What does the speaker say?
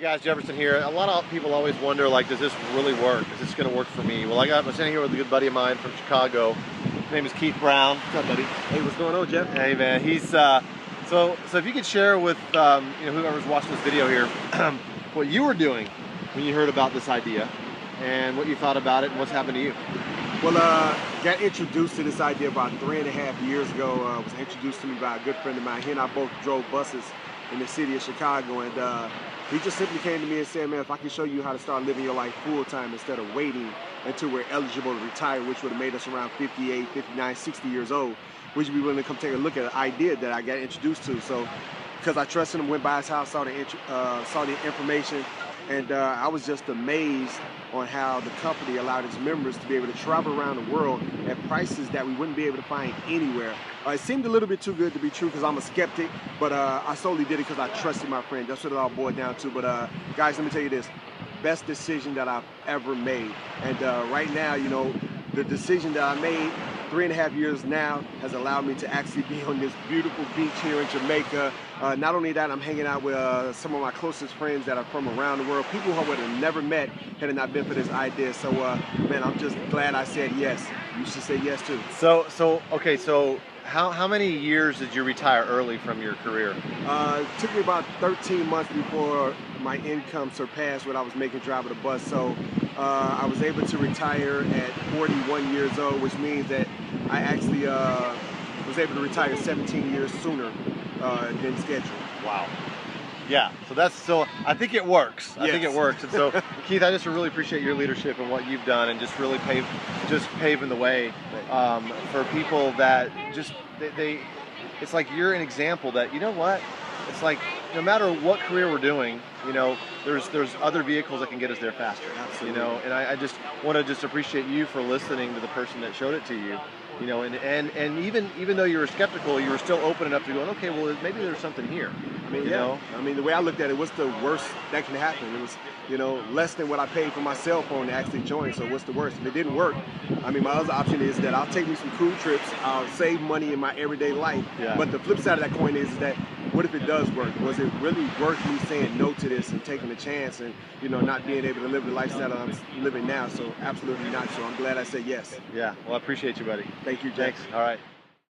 Hey guys, Jefferson here. A lot of people always wonder, like, does this really work? Is this going to work for me? Well, I'm sitting here with a good buddy of mine from Chicago. His name is Keith Brown. What's up, buddy? Hey, what's going on, Jeff? Hey, man. He's so if you could share with whoever's watching this video here, what you were doing when you heard about this idea, and what you thought about it, and what's happened to you. Well, got introduced to this idea about 3.5 years ago. Was introduced to me by a good friend of mine. He and I both drove buses in the city of Chicago, and he just simply came to me and said, man, if I can show you how to start living your life full-time instead of waiting until we're eligible to retire, which would have made us around 58, 59, 60 years old, would you be willing to come take a look at an idea that I got introduced to? So, because I trusted him, went by his house, saw the information, and I was just amazed on how the company allowed its members to be able to travel around the world at prices that we wouldn't be able to find anywhere. It seemed a little bit too good to be true because I'm a skeptic, but I solely did it because I trusted my friend. That's what it all boiled down to. But guys, let me tell you this, best decision that I've ever made. And right now, you know, the decision that I made 3.5 years now has allowed me to actually be on this beautiful beach here in Jamaica. Not only that, I'm hanging out with some of my closest friends that are from around the world, people who I would have never met had it not been for this idea. So, man, I'm just glad I said yes. You should say yes too. Okay, so how many years did you retire early from your career? It took me about 13 months before my income surpassed what I was making driving the bus. So I was able to retire at 41 years old, which means that I actually was able to retire 17 years sooner than scheduled. Wow. Yeah, so I think it works. I think it works. And so, Keith, I just really appreciate your leadership and what you've done, and just really paving the way for people that it's like you're an example that, you know what, it's like no matter what career we're doing, you know, there's other vehicles that can get us there faster. Absolutely. You know, and I just want to just appreciate you for listening to the person that showed it to you. You know, and even though you were skeptical, you were still open enough to going, okay, well, maybe there's something here. I mean, I mean, the way I looked at it, what's the worst that can happen? It was, you know, less than what I paid for my cell phone to actually join. So what's the worst? If it didn't work, I mean, my other option is that I'll take me some cruise trips. I'll save money in my everyday life. Yeah. But the flip side of that coin is that, what if it does work? Was it really worth me saying no to this and taking a chance and, you know, not being able to live the lifestyle I'm living now? So absolutely not. So I'm glad I said yes. Yeah. Well, I appreciate you, buddy. Thank you, Jack. Thanks. All right.